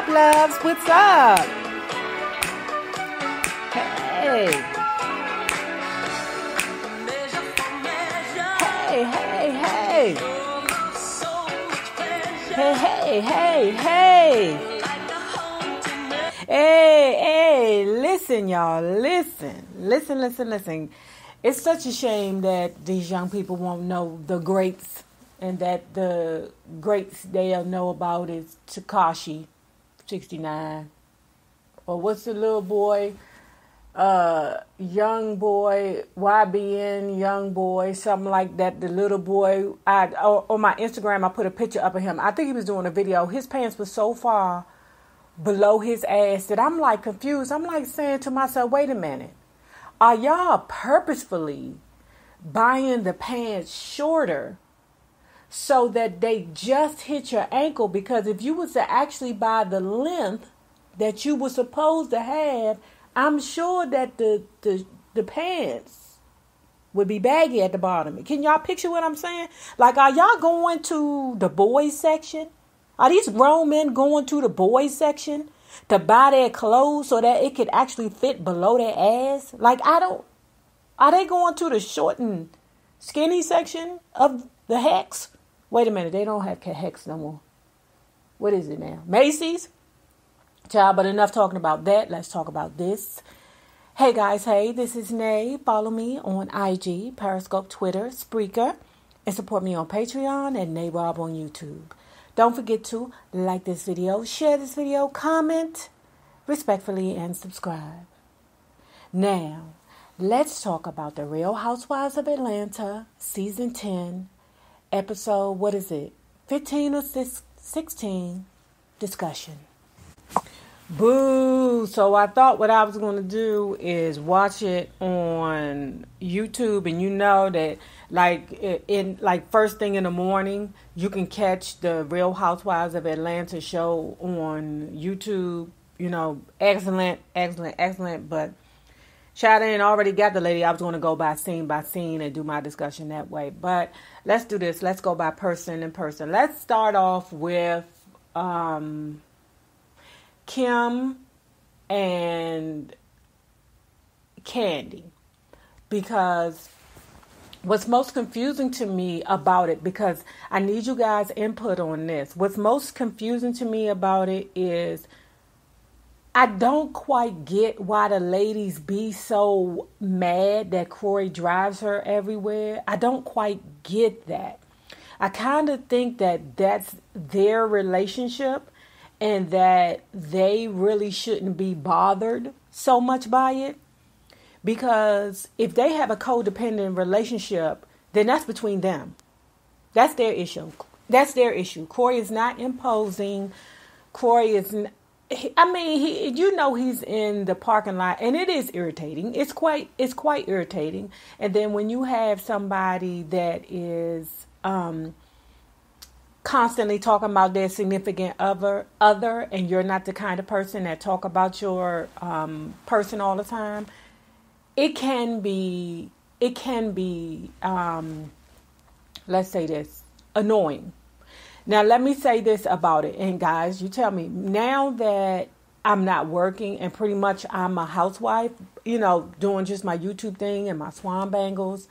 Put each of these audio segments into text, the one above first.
up, loves? What's up? Hey. Hey, hey, hey. Hey, hey, hey, hey. Hey, listen, y'all. Listen. It's such a shame that these young people won't know the greats, and that the greats they'll know about is Tekashi 69. Or what's the little boy? Young boy, YBN, young boy, something like that. The little boy, on my Instagram, I put a picture up of him. I think he was doing a video. His pants were so far below his ass that I'm like confused. I'm like saying to myself, wait a minute. Are y'all purposefully buying the pants shorter so that they just hit your ankle? Because if you was to actually buy the length that you were supposed to have, I'm sure that the pants would be baggy at the bottom. Can y'all picture what I'm saying? Like, are y'all going to the boys section? Are these grown men going to the boys section to buy their clothes so that it could actually fit below their ass? Like, are they going to the short and skinny section of the Hex? Wait a minute, they don't have Hex no more. What is it now? Macy's? Child, but enough talking about that. Let's talk about this. Hey guys, hey, this is Nay. Follow me on IG, Periscope, Twitter, Spreaker, and support me on Patreon and Nay Rob on YouTube. Don't forget to like this video, share this video, comment respectfully, and subscribe. Now, let's talk about the Real Housewives of Atlanta, Season 10, Episode, what is it, 15 or 16, discussion. Boo! So I thought what I was going to do is watch it on YouTube, and you know that like first thing in the morning, you can catch the Real Housewives of Atlanta show on YouTube. You know, excellent. But child, I ain't already got the lady. I was going to go by scene and do my discussion that way. But let's do this. Let's go by person. Let's start off with Kim and Kandi, because what's most confusing to me about it, because I need you guys' input on this. What's most confusing to me about it is I don't quite get why the ladies be so mad that Kroy drives her everywhere. I don't quite get that. I kind of think that that's their relationship, and that they really shouldn't be bothered so much by it. Because if they have a codependent relationship, then that's between them. That's their issue. Kroy is not imposing. Kroy is, he's in the parking lot, and it is irritating. It's quite irritating. And then when you have somebody that is constantly talking about their significant other, and you're not the kind of person that talk about your person all the time, it can be let's say this, annoying. Now let me say this about it, and guys, you tell me, now that I'm not working and pretty much I'm a housewife, doing just my YouTube thing and my swan bangles,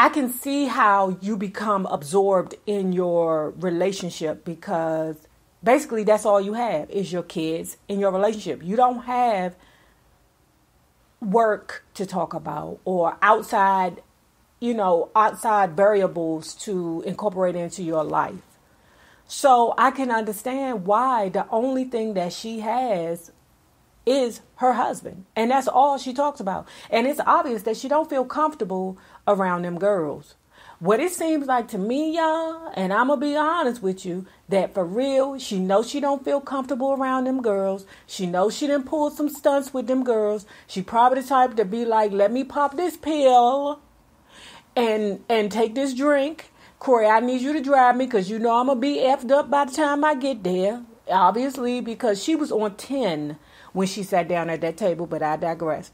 I can see how you become absorbed in your relationship, because basically that's all you have is your kids and your relationship. You don't have work to talk about or outside variables to incorporate into your life. So I can understand why the only thing that she has is her husband. And that's all she talks about. And it's obvious that she don't feel comfortable around them girls. What it seems like to me, y'all, and I'm going to be honest with you, that for real, she knows she don't feel comfortable around them girls. She knows she done pulled some stunts with them girls. She probably the type to be like, let me pop this pill and take this drink. Kroy, I need you to drive me because I'm going to be effed up by the time I get there. Obviously, because she was on 10 when she sat down at that table, but I digress.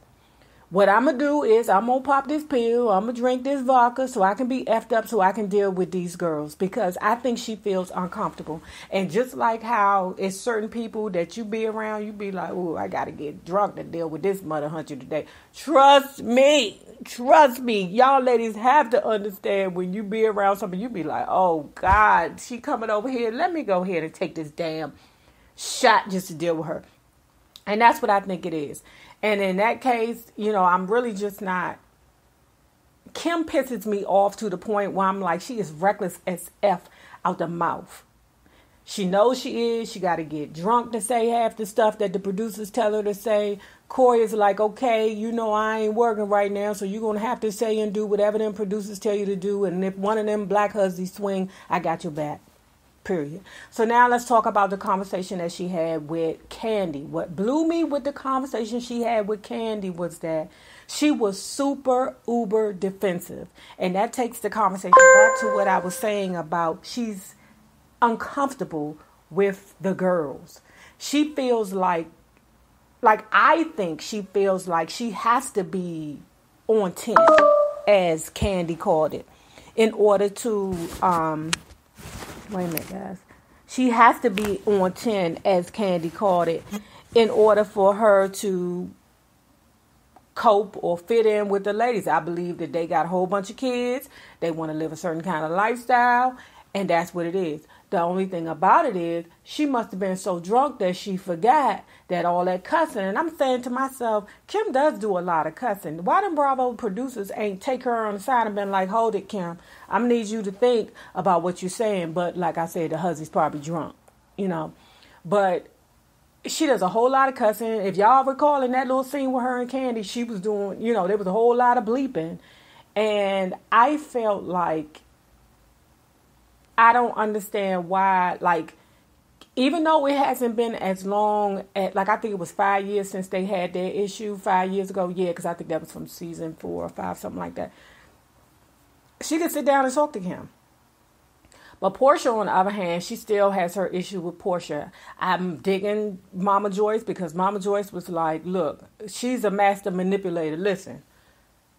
What I'm going to do is I'm going to pop this pill. I'm going to drink this vodka so I can be effed up so I can deal with these girls. Because I think she feels uncomfortable. And just like how it's certain people that you be around, you be like, oh, I got to get drunk to deal with this mother hunter today. Trust me. Trust me. Y'all ladies have to understand when you be around somebody, you be like, oh, God, she coming over here. Let me go ahead and take this damn shot just to deal with her. And that's what I think it is. And in that case, I'm really just not. Kim pisses me off to the point where I'm like, she is reckless as F out the mouth. She knows she is. She got to get drunk to say half the stuff that the producers tell her to say. Kroy is like, okay, I ain't working right now, so you're going to have to say and do whatever them producers tell you to do. And if one of them black hussies swing, I got your back. Period. So now let's talk about the conversation that she had with Kandi. What blew me with the conversation she had with Kandi was that she was super uber defensive. And that takes the conversation back to what I was saying about she's uncomfortable with the girls. She feels like I think she feels like she has to be on 10, as Kandi called it, in order to wait a minute, guys. She has to be on 10, as Kandi called it, in order for her to cope or fit in with the ladies. I believe that they got a whole bunch of kids. They want to live a certain kind of lifestyle, and that's what it is. The only thing about it is she must have been so drunk that she forgot that all that cussing. And I'm saying to myself, Kim does do a lot of cussing. Why them Bravo producers ain't take her on the side and been like, hold it, Kim. I need you to think about what you're saying. But like I said, the husband's probably drunk, But she does a whole lot of cussing. If y'all recall in that little scene with her and Kandi, she was doing, there was a whole lot of bleeping. And I felt like I don't understand why, even though it hasn't been as long, I think it was 5 years since they had their issue 5 years ago. Yeah, because I think that was from season 4 or 5, something like that. She could sit down and talk to him. But Portia, on the other hand, she still has her issue with Portia. I'm digging Momma Joyce because Momma Joyce was like, look, she's a master manipulator. Listen,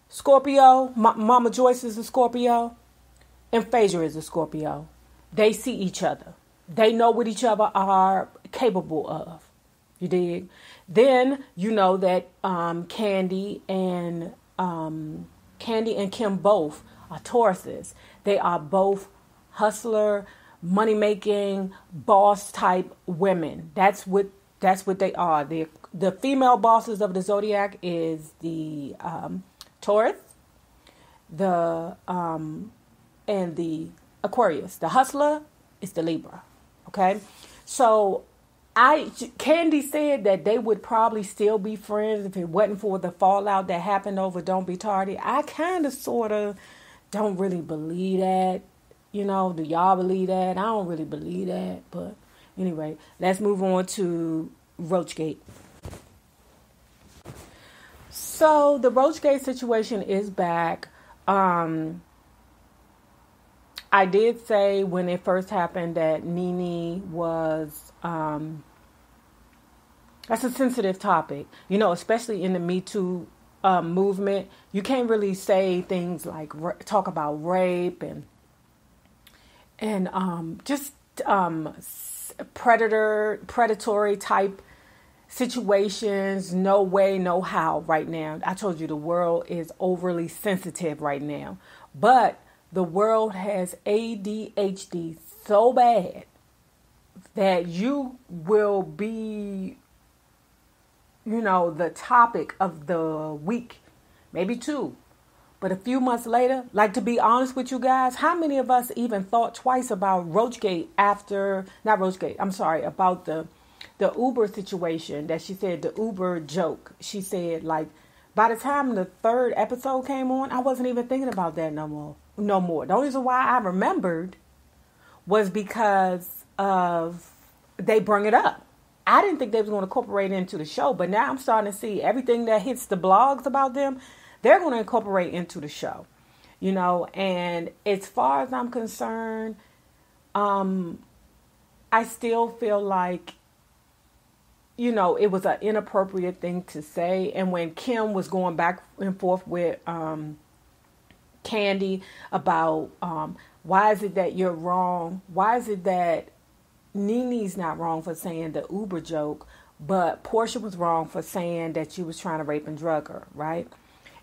Scorpio, Momma Joyce is a Scorpio. And Phaedra is a Scorpio. They see each other. They know what each other are capable of. You dig? Then you know that Kandi and Kim both are Tauruses. They are both hustler, money making, boss type women. That's what they are. The female bosses of the Zodiac is the Taurus, and the Aquarius. The hustler is the Libra. Okay? So Kandi said that they would probably still be friends if it wasn't for the fallout that happened over Don't Be Tardy. I kind of sort of don't really believe that. Do y'all believe that? I don't really believe that. But anyway, let's move on to Roachgate. So the Roachgate situation is back. I did say when it first happened that Nene was, that's a sensitive topic, especially in the Me Too movement. You can't really say things like talk about rape and just predatory type situations. No way, no how right now. I told you the world is overly sensitive right now. But the world has ADHD so bad that you will be, the topic of the week, maybe 2. But a few months later, to be honest with you guys, how many of us even thought twice about Roachgate about the Uber situation that she said, the Uber joke. She said, by the time the 3rd episode came on, I wasn't even thinking about that no more. The only reason why I remembered was because of they bring it up. I didn't think they was going to incorporate it into the show, but now I'm starting to see everything that hits the blogs about them, they're going to incorporate into the show. And as far as I'm concerned, I still feel like you know, it was an inappropriate thing to say. And when Kim was going back and forth with Kandi about why is it that you're wrong? Why is it that Nene's not wrong for saying the Uber joke, but Portia was wrong for saying that you was trying to rape and drug her, right?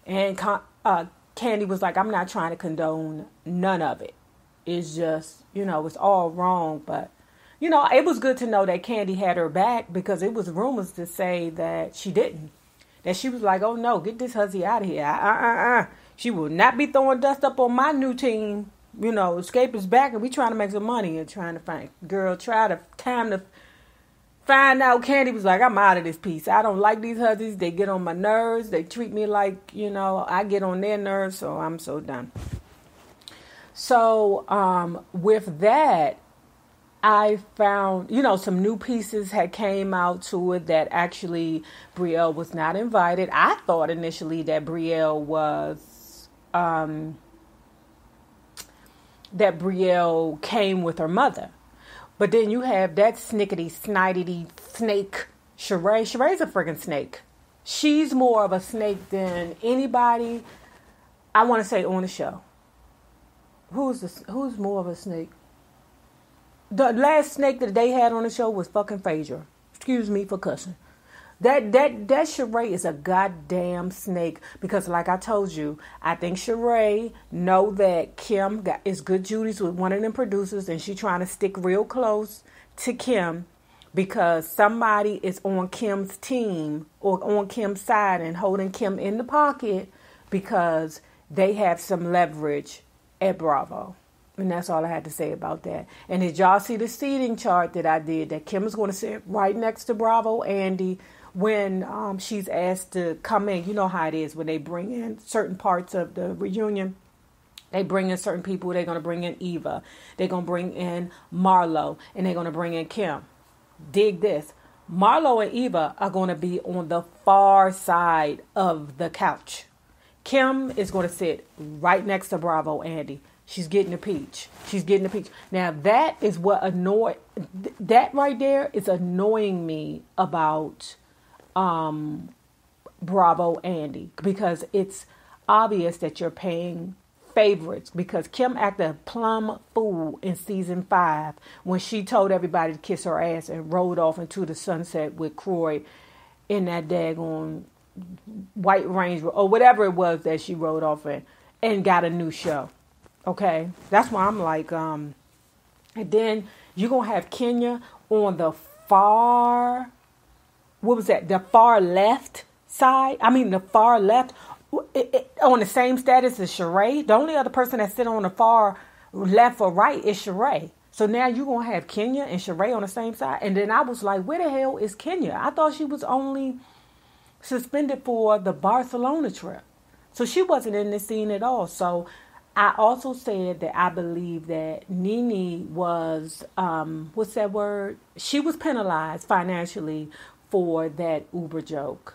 And Kandi was like, I'm not trying to condone none of it. It's just, you know, it's all wrong. But, you know, it was good to know that Kandi had her back, because it was rumors to say that she didn't. That she was like, oh no, get this hussy out of here. She will not be throwing dust up on my new team. You know, Escape is back and we trying to make some money and trying to find. Girl, time to find out. Kandi was like, I'm out of this piece. I don't like these hussies. They get on my nerves. They treat me like, you know, I get on their nerves. So I'm so done. So with that, I found, you know, some new pieces had came out to it that actually Brielle was not invited. I thought initially that Brielle was, that Brielle came with her mother. But then you have that snickety, snidety snake, Sheree. Sheree's a freaking snake. She's more of a snake than anybody, I want to say, on the show. Who's more of a snake? The last snake that they had on the show was fucking Phaedra. Excuse me for cussing. That Sheree is a goddamn snake, because like I told you, I think Sheree know that Kim is good Judy's with one of them producers, and she trying to stick real close to Kim because somebody is on Kim's team or on Kim's side and holding Kim in the pocket because they have some leverage at Bravo. And that's all I had to say about that. And did y'all see the seating chart that I did, that Kim is going to sit right next to Bravo Andy when she's asked to come in? You know how it is when they bring in certain parts of the reunion. They bring in certain people. They're going to bring in Eva. They're going to bring in Marlo. And they're going to bring in Kim. Dig this. Marlo and Eva are going to be on the far side of the couch. Kim is going to sit right next to Bravo Andy. She's getting a peach. She's getting a peach. Now, that is what that right there is annoying me about Bravo Andy, because it's obvious that you're paying favorites, because Kim acted a plumb fool in season 5 when she told everybody to kiss her ass and rode off into the sunset with Kroy in that daggone white Range or whatever it was that she rode off in, and got a new show. Okay, that's why I'm like, and then you're going to have Kenya on the far, what was that? The far left side. I mean, the far left, on the same status as Sheree. The only other person that's sitting on the far left or right is Sheree. So now you're going to have Kenya and Sheree on the same side. And then I was like, where the hell is Kenya? I thought she was only suspended for the Barcelona trip. So she wasn't in this scene at all. So I also said that I believe that Nene was, what's that word? She was penalized financially for that Uber joke.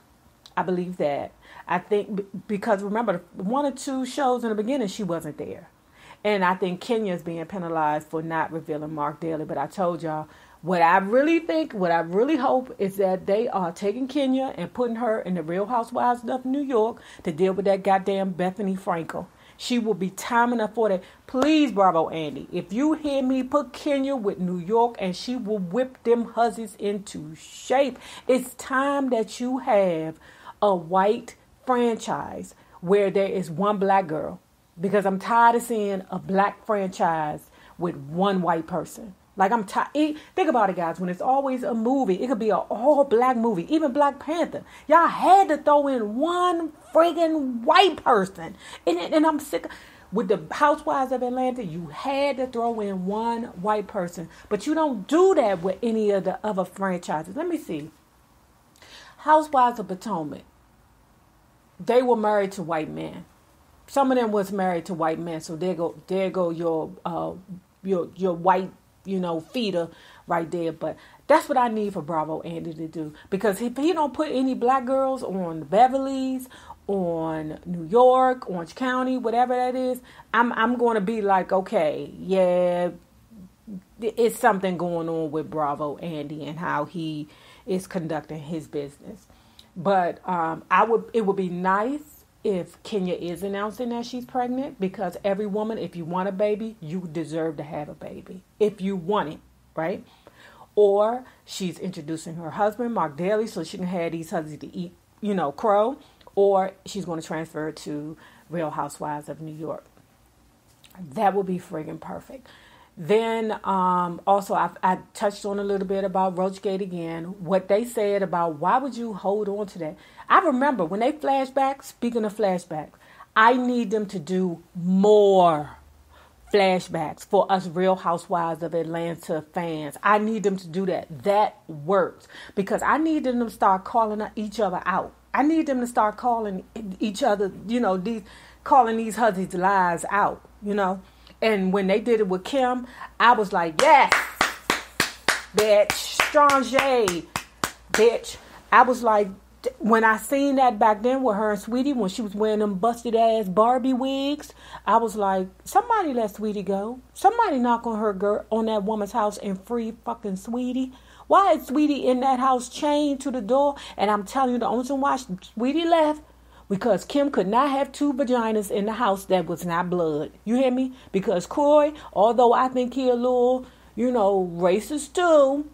I believe that. I think because remember, 1 or 2 shows in the beginning, she wasn't there. And I think Kenya is being penalized for not revealing Mark Daly. But I told y'all, what I really hope is that they are taking Kenya and putting her in the Real Housewives of New York to deal with that goddamn Bethany Frankel. She will be time enough for that. Please, Bravo Andy, if you hear me, put Kenya with New York and she will whip them hussies into shape. It's time that you have a white franchise where there is one black girl, because I'm tired of seeing a black franchise with one white person. Like, I'm tired. Think about it, guys. When it's always a movie, it could be an all-black movie. Even Black Panther. Y'all had to throw in one friggin' white person. And I'm sick. With the Housewives of Atlanta, you had to throw in one white person. But you don't do that with any of the other franchises. Let me see. Housewives of Potomac. They were married to white men. Some of them was married to white men. So there go your white, feeder right there. But that's what I need for Bravo Andy to do. Because if he don't put any black girls on the Beverly's, on New York, Orange County, whatever that is, I'm going to be like, okay, yeah, it's something going on with Bravo Andy and how he is conducting his business. But it would be nice if Kenya is announcing that she's pregnant, because every woman, if you want a baby, you deserve to have a baby if you want it, right? Or she's introducing her husband, Mark Daly, so she can have these husbands to eat, crow. Or she's going to transfer to Real Housewives of New York. That would be friggin' perfect. Then also I touched on a little bit about Roachgate again. What they said about why would you hold on to that? I remember when they flashback, speaking of flashbacks, I need them to do more flashbacks for us Real Housewives of Atlanta fans. I need them to do that. That works. Because I need them to start calling each other out. I need them to start calling each other, calling these husbands' lies out, And when they did it with Kim, I was like, yes, bitch, strong shade, bitch. I was like, when I seen that back then with her and Sweetie, when she was wearing them busted ass Barbie wigs, I was like, somebody let Sweetie go. Somebody knock on that woman's house and free fucking Sweetie. Why is Sweetie in that house chained to the door? And I'm telling you, the only reason why Sweetie left, because Kim could not have two vaginas in the house that was not blood. You hear me? Because Kroy, although I think he a little, racist too,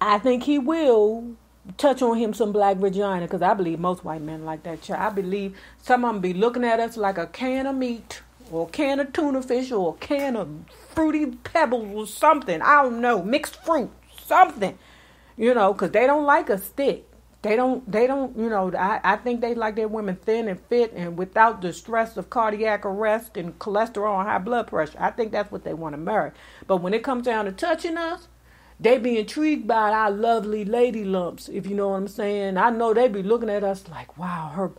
I think he will touch on him some black vagina, because I believe most white men like that. I believe some of them be looking at us like a can of meat, or a can of tuna fish, or a can of fruity pebbles or something. I don't know, mixed fruit, something, because they don't like us thick. They don't, I think they like their women thin and fit and without the stress of cardiac arrest and cholesterol and high blood pressure. I think that's what they want to marry. But when it comes down to touching us, they be intrigued by our lovely lady lumps, if you know what I'm saying. I know they be looking at us like, wow,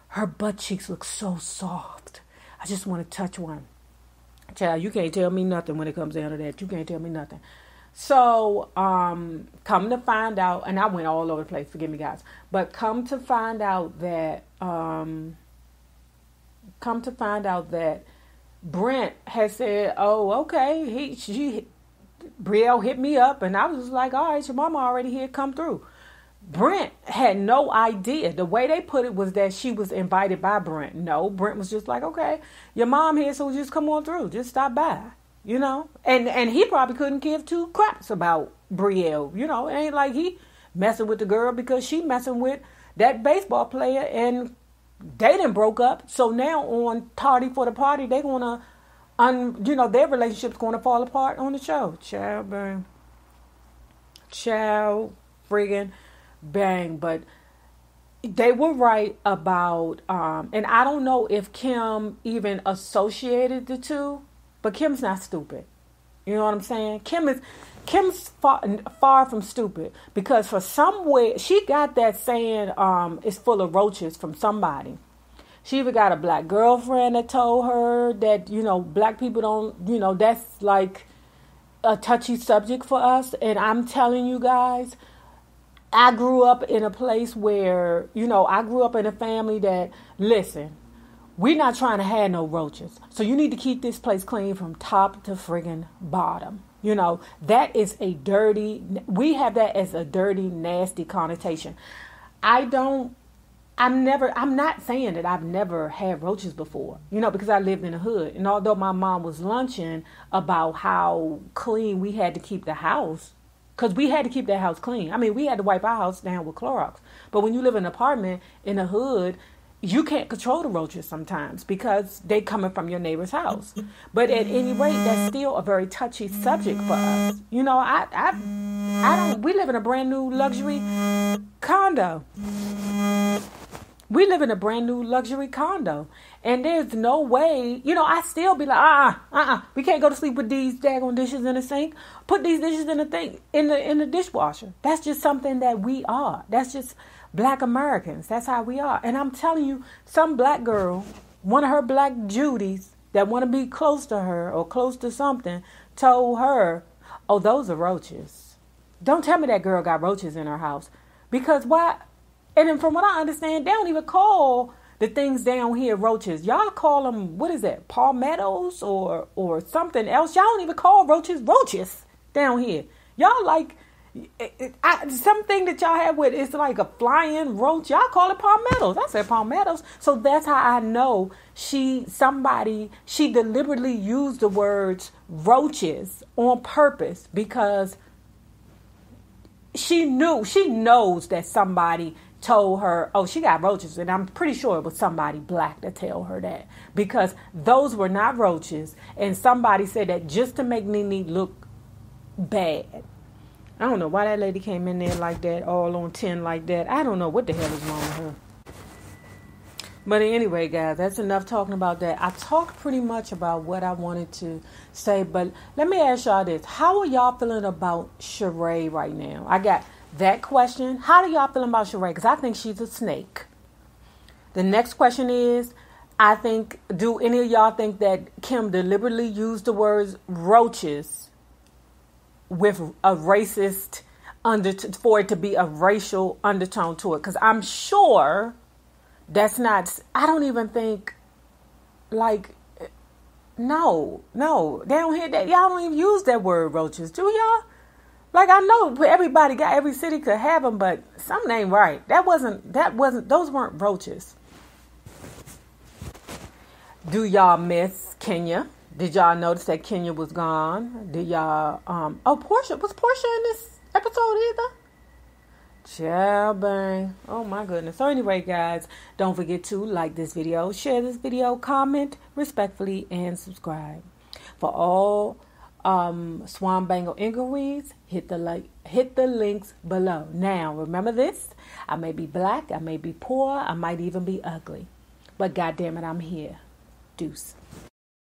her butt cheeks look so soft. I just want to touch one. Child, you can't tell me nothing when it comes down to that. You can't tell me nothing. So, come to find out, and I went all over the place, forgive me guys, but come to find out that Brent has said, oh, okay, Brielle hit me up, and I was like, all right, your mama already here, come through. Brent had no idea. The way they put it was that she was invited by Brent. No, Brent was just like, okay, your mom here, so just come on through, just stop by. And he probably couldn't give two craps about Brielle. It ain't like he messing with the girl because she messing with that baseball player and they done broke up. So now on Tardy for the Party, they gonna, their relationship's gonna fall apart on the show. Ciao, bang. Ciao, friggin' bang. But they were right about, and I don't know if Kim even associated the two. But Kim's not stupid. You know what I'm saying? Kim's far from stupid, because for some way she got that saying it's full of roaches from somebody. She even got a black girlfriend that told her that, black people don't, that's like a touchy subject for us. And I'm telling you guys, I grew up in a place where, I grew up in a family that, listen, we're not trying to have no roaches. So you need to keep this place clean from top to friggin' bottom. That is we have that as a dirty, nasty connotation. I'm not saying that I've never had roaches before, because I lived in the hood. And although my mom was lunching about how clean we had to keep the house, because we had to keep that house clean. I mean, we had to wipe our house down with Clorox. But when you live in an apartment in the hood, you can't control the roaches sometimes because they coming from your neighbor's house. But at any rate, that's still a very touchy subject for us. We live in a brand new luxury condo. We live in a brand new luxury condo. And there's no way, I still be like, we can't go to sleep with these daggone dishes in the sink. Put these dishes in the dishwasher. That's just something that we are. That's just Black Americans. That's how we are. And I'm telling you, some black girl, one of her black Judies that want to be close to her or close to something, told her, oh, those are roaches. Don't tell me that girl got roaches in her house. Because why? And then from what I understand, they don't even call the things down here roaches. Y'all call them, what is that, palmettos or something else? Y'all don't even call roaches down here. Y'all Something that y'all have with, it's like a flying roach. Y'all call it palmettos. I said palmettos. So that's how I know she deliberately used the words roaches on purpose, because she knows that somebody told her, oh, she got roaches. And I'm pretty sure it was somebody black that tell her that, because those were not roaches. And somebody said that just to make Nene look bad. I don't know why that lady came in there like that, all on 10 like that. I don't know what the hell is wrong with her. But anyway, guys, that's enough talking about that. I talked pretty much about what I wanted to say, but let me ask y'all this. How are y'all feeling about Sheree right now? I got that question. How do y'all feel about Sheree? Because I think she's a snake. The next question is, do any of y'all think that Kim deliberately used the words roaches with a racist for it to be a racial undertone to it? Because I'm sure that's not, I don't even think, like, no, they don't hear that. Y'all don't even use that word roaches, do y'all? Like, I know every city could have them, but something ain't right. Those weren't roaches. Do y'all miss Kenya? Did y'all notice that Kenya was gone? Did y'all, Portia in this episode either? Child bang. Oh my goodness. So anyway, guys, don't forget to like this video, share this video, comment respectfully, and subscribe. For all Swan Bangle inquiries, hit the links below. Now, remember this. I may be black, I may be poor, I might even be ugly. But goddamn it, I'm here. Deuce.